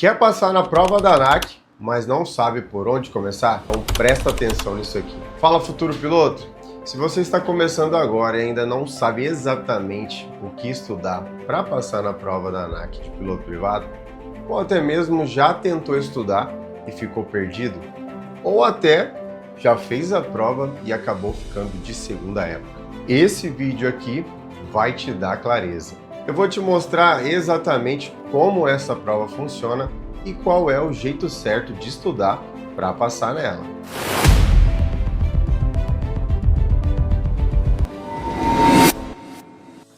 Quer passar na prova da ANAC, mas não sabe por onde começar? Então presta atenção nisso aqui. Fala, futuro piloto! Se você está começando agora e ainda não sabe exatamente o que estudar para passar na prova da ANAC de piloto privado, ou até mesmo já tentou estudar e ficou perdido, ou até já fez a prova e acabou ficando de segunda época, esse vídeo aqui vai te dar clareza. Eu vou te mostrar exatamente como essa prova funciona e qual é o jeito certo de estudar para passar nela.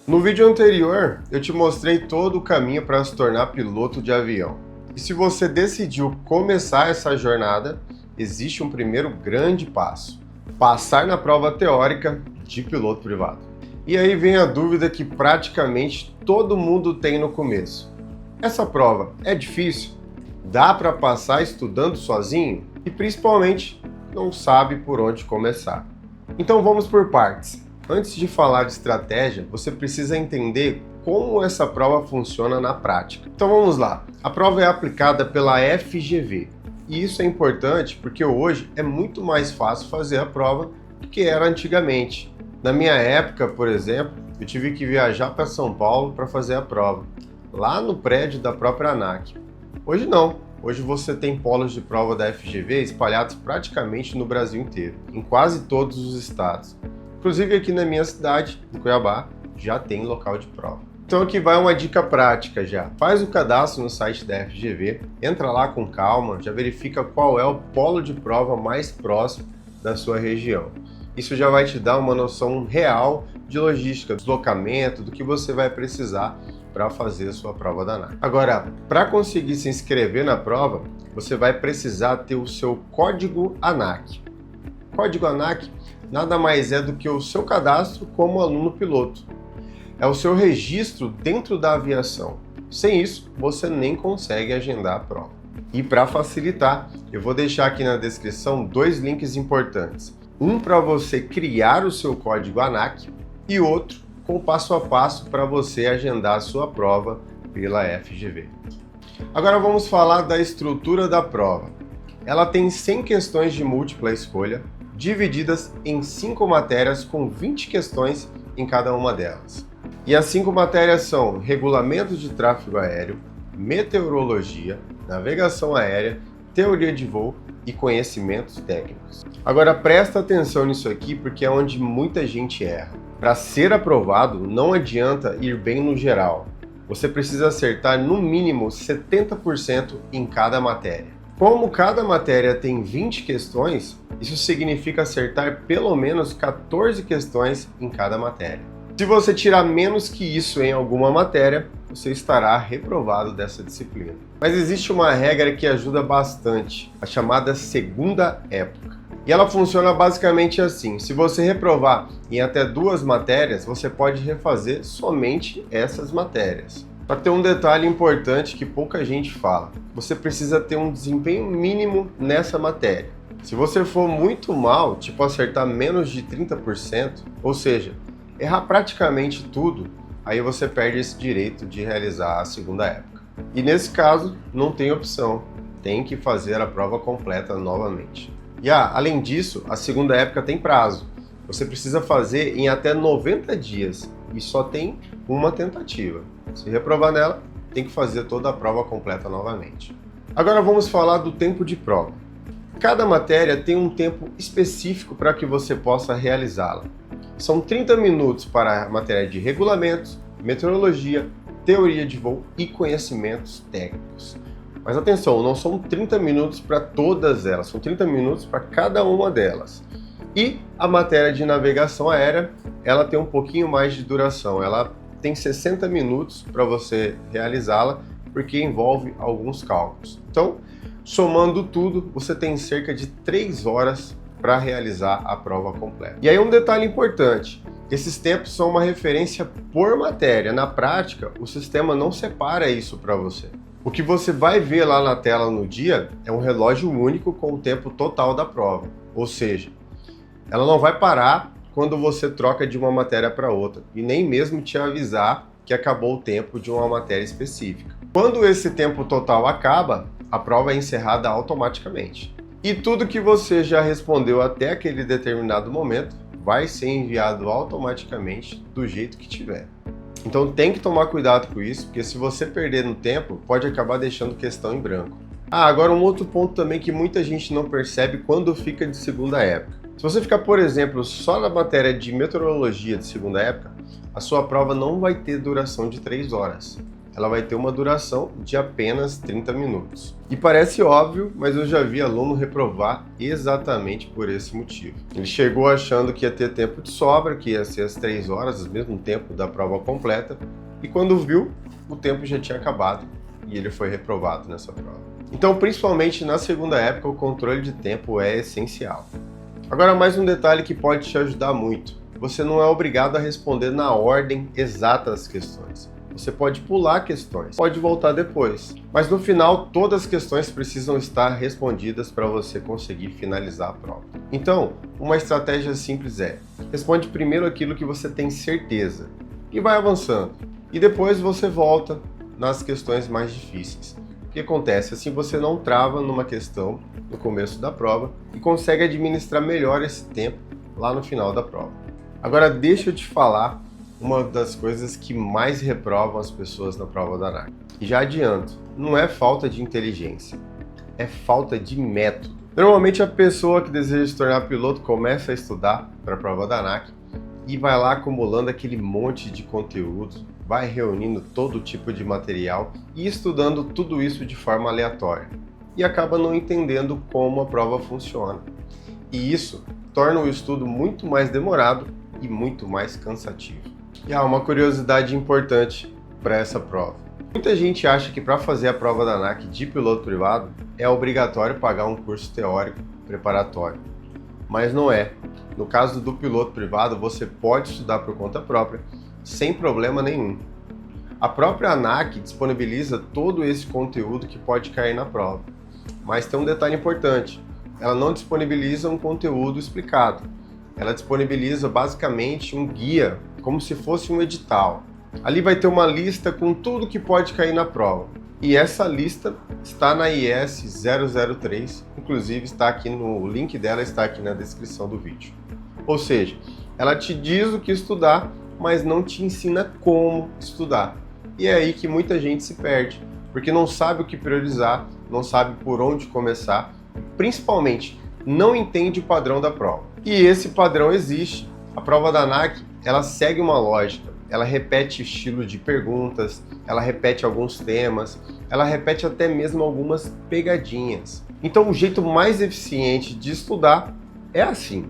No vídeo anterior, eu te mostrei todo o caminho para se tornar piloto de avião. E se você decidiu começar essa jornada, existe um primeiro grande passo: passar na prova teórica de piloto privado. E aí vem a dúvida que praticamente todo mundo tem no começo. Essa prova é difícil? Dá para passar estudando sozinho? E principalmente, não sabe por onde começar. Então vamos por partes. Antes de falar de estratégia, você precisa entender como essa prova funciona na prática. Então vamos lá. A prova é aplicada pela FGV. E isso é importante porque hoje é muito mais fácil fazer a prova do que era antigamente. Na minha época, por exemplo, eu tive que viajar para São Paulo para fazer a prova, lá no prédio da própria ANAC. Hoje não. Hoje você tem polos de prova da FGV espalhados praticamente no Brasil inteiro, em quase todos os estados. Inclusive aqui na minha cidade, em Cuiabá, já tem local de prova. Então aqui vai uma dica prática já. Faz o cadastro no site da FGV, entra lá com calma, já verifica qual é o polo de prova mais próximo da sua região. Isso já vai te dar uma noção real de logística, deslocamento, do que você vai precisar para fazer a sua prova da ANAC. Agora, para conseguir se inscrever na prova, você vai precisar ter o seu código ANAC. Código ANAC nada mais é do que o seu cadastro como aluno piloto. É o seu registro dentro da aviação. Sem isso, você nem consegue agendar a prova. E para facilitar, eu vou deixar aqui na descrição dois links importantes. Um para você criar o seu código ANAC e outro com passo a passo para você agendar a sua prova pela FGV. Agora vamos falar da estrutura da prova. Ela tem 100 questões de múltipla escolha, divididas em 5 matérias com 20 questões em cada uma delas. E as 5 matérias são regulamento de tráfego aéreo, meteorologia, navegação aérea, teoria de voo e conhecimentos técnicos. Agora presta atenção nisso aqui porque é onde muita gente erra. Para ser aprovado, não adianta ir bem no geral. Você precisa acertar no mínimo 70% em cada matéria. Como cada matéria tem 20 questões, isso significa acertar pelo menos 14 questões em cada matéria. Se você tirar menos que isso em alguma matéria, você estará reprovado dessa disciplina. Mas existe uma regra que ajuda bastante, a chamada segunda época. E ela funciona basicamente assim: se você reprovar em até 2 matérias, você pode refazer somente essas matérias. Só que tem um detalhe importante que pouca gente fala: você precisa ter um desempenho mínimo nessa matéria. Se você for muito mal, tipo acertar menos de 30%, ou seja, errar praticamente tudo, aí você perde esse direito de realizar a segunda época. E nesse caso, não tem opção, tem que fazer a prova completa novamente. E além disso, a segunda época tem prazo. Você precisa fazer em até 90 dias e só tem uma tentativa. Se reprovar nela, tem que fazer toda a prova completa novamente. Agora vamos falar do tempo de prova. Cada matéria tem um tempo específico para que você possa realizá-la. São 30 minutos para a matéria de regulamentos, meteorologia, teoria de voo e conhecimentos técnicos. Mas atenção, não são 30 minutos para todas elas, são 30 minutos para cada uma delas. E a matéria de navegação aérea, ela tem um pouquinho mais de duração, ela tem 60 minutos para você realizá-la, porque envolve alguns cálculos. Então, somando tudo, você tem cerca de 3 horas para realizar a prova completa. E aí um detalhe importante: esses tempos são uma referência por matéria. Na prática, o sistema não separa isso para você. O que você vai ver lá na tela no dia é um relógio único com o tempo total da prova. Ou seja, ela não vai parar quando você troca de uma matéria para outra e nem mesmo te avisar que acabou o tempo de uma matéria específica. Quando esse tempo total acaba, a prova é encerrada automaticamente. E tudo que você já respondeu até aquele determinado momento vai ser enviado automaticamente do jeito que tiver. Então tem que tomar cuidado com isso, porque se você perder no tempo, pode acabar deixando questão em branco. Agora um outro ponto também que muita gente não percebe quando fica de segunda época. Se você ficar, por exemplo, só na matéria de meteorologia de segunda época, a sua prova não vai ter duração de 3 horas. Ela vai ter uma duração de apenas 30 minutos. E parece óbvio, mas eu já vi aluno reprovar exatamente por esse motivo. Ele chegou achando que ia ter tempo de sobra, que ia ser as 3 horas, o mesmo tempo da prova completa, e quando viu, o tempo já tinha acabado e ele foi reprovado nessa prova. Então, principalmente na segunda época, o controle de tempo é essencial. Agora, mais um detalhe que pode te ajudar muito. Você não é obrigado a responder na ordem exata as questões. Você pode pular questões, pode voltar depois. Mas no final, todas as questões precisam estar respondidas para você conseguir finalizar a prova. Então, uma estratégia simples é: responde primeiro aquilo que você tem certeza e vai avançando. E depois você volta nas questões mais difíceis. O que acontece? Assim você não trava numa questão no começo da prova e consegue administrar melhor esse tempo lá no final da prova. Agora deixa eu te falar uma das coisas que mais reprovam as pessoas na prova da ANAC. E já adianto, não é falta de inteligência, é falta de método. Normalmente a pessoa que deseja se tornar piloto começa a estudar para a prova da ANAC e vai lá acumulando aquele monte de conteúdo, vai reunindo todo tipo de material e estudando tudo isso de forma aleatória. E acaba não entendendo como a prova funciona. E isso torna o estudo muito mais demorado e muito mais cansativo. E há uma curiosidade importante para essa prova. Muita gente acha que para fazer a prova da ANAC de piloto privado é obrigatório pagar um curso teórico preparatório. Mas não é. No caso do piloto privado, você pode estudar por conta própria, sem problema nenhum. A própria ANAC disponibiliza todo esse conteúdo que pode cair na prova. Mas tem um detalhe importante, ela não disponibiliza um conteúdo explicado. Ela disponibiliza basicamente um guia, como se fosse um edital. Ali vai ter uma lista com tudo que pode cair na prova. E essa lista está na IS 003, inclusive está aqui o link dela está aqui na descrição do vídeo. Ou seja, ela te diz o que estudar, mas não te ensina como estudar. E é aí que muita gente se perde, porque não sabe o que priorizar, não sabe por onde começar, principalmente não entende o padrão da prova. E esse padrão existe. A prova da ANAC, ela segue uma lógica, ela repete estilo de perguntas, ela repete alguns temas, ela repete até mesmo algumas pegadinhas. Então o jeito mais eficiente de estudar é assim.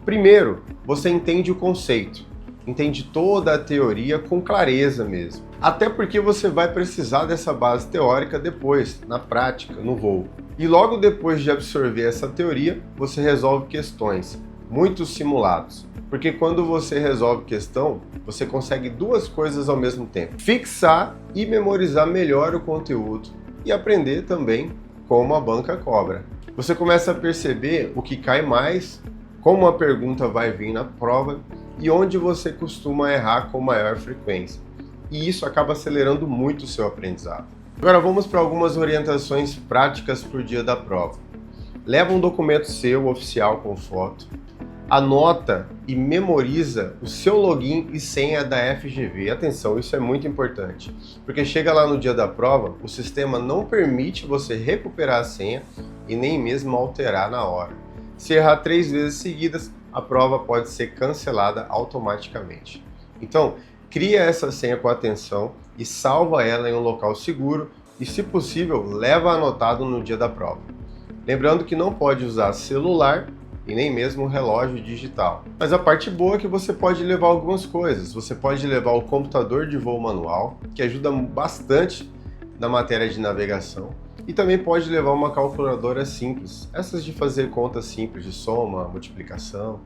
Primeiro, você entende o conceito, entende toda a teoria com clareza mesmo. Até porque você vai precisar dessa base teórica depois, na prática, no voo. E logo depois de absorver essa teoria, você resolve questões, muitos simulados. Porque quando você resolve questão, você consegue duas coisas ao mesmo tempo: fixar e memorizar melhor o conteúdo e aprender também como a banca cobra. Você começa a perceber o que cai mais, como a pergunta vai vir na prova e onde você costuma errar com maior frequência. E isso acaba acelerando muito o seu aprendizado. Agora vamos para algumas orientações práticas para o dia da prova. Leva um documento seu oficial com foto, anota e memoriza o seu login e senha da FGV. Atenção, isso é muito importante, porque chega lá no dia da prova, o sistema não permite você recuperar a senha e nem mesmo alterar na hora. Se errar 3 vezes seguidas, a prova pode ser cancelada automaticamente. Então, cria essa senha com atenção e salva ela em um local seguro e, se possível, leva anotado no dia da prova. Lembrando que não pode usar celular e nem mesmo relógio digital. Mas a parte boa é que você pode levar algumas coisas. Você pode levar o computador de voo manual, que ajuda bastante na matéria de navegação, e também pode levar uma calculadora simples, essas de fazer contas simples de soma, multiplicação.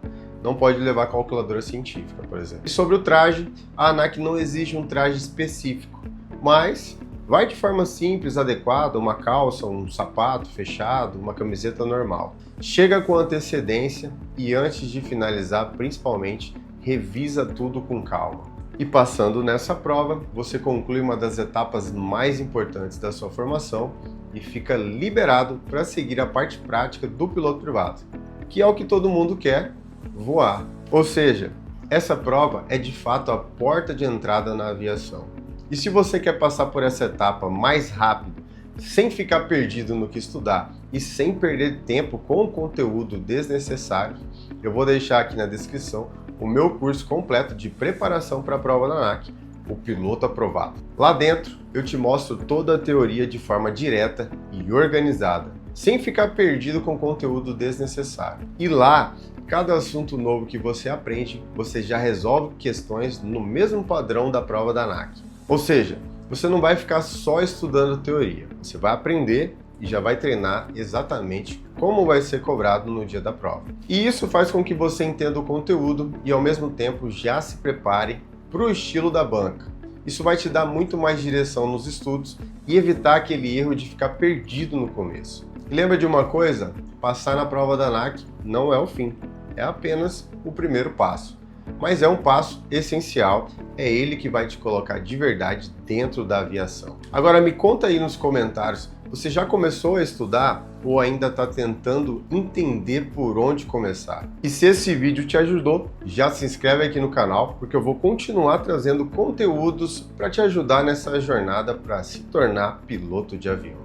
Não pode levar calculadora científica, por exemplo. E sobre o traje, a ANAC não exige um traje específico, mas vai de forma simples, adequada, uma calça, um sapato fechado, uma camiseta normal. Chega com antecedência e antes de finalizar, principalmente, revisa tudo com calma. E passando nessa prova, você conclui uma das etapas mais importantes da sua formação e fica liberado para seguir a parte prática do piloto privado, que é o que todo mundo quer, voar. Ou seja, essa prova é de fato a porta de entrada na aviação. E se você quer passar por essa etapa mais rápido, sem ficar perdido no que estudar e sem perder tempo com conteúdo desnecessário, eu vou deixar aqui na descrição o meu curso completo de preparação para a prova da ANAC, o Piloto Aprovado. Lá dentro eu te mostro toda a teoria de forma direta e organizada, sem ficar perdido com conteúdo desnecessário. E lá, cada assunto novo que você aprende, você já resolve questões no mesmo padrão da prova da ANAC. Ou seja, você não vai ficar só estudando teoria, você vai aprender e já vai treinar exatamente como vai ser cobrado no dia da prova. E isso faz com que você entenda o conteúdo e ao mesmo tempo já se prepare para o estilo da banca. Isso vai te dar muito mais direção nos estudos e evitar aquele erro de ficar perdido no começo. E lembra de uma coisa? Passar na prova da ANAC não é o fim, é apenas o primeiro passo. Mas é um passo essencial, é ele que vai te colocar de verdade dentro da aviação. Agora me conta aí nos comentários, você já começou a estudar ou ainda está tentando entender por onde começar? E se esse vídeo te ajudou, já se inscreve aqui no canal, porque eu vou continuar trazendo conteúdos para te ajudar nessa jornada para se tornar piloto de avião.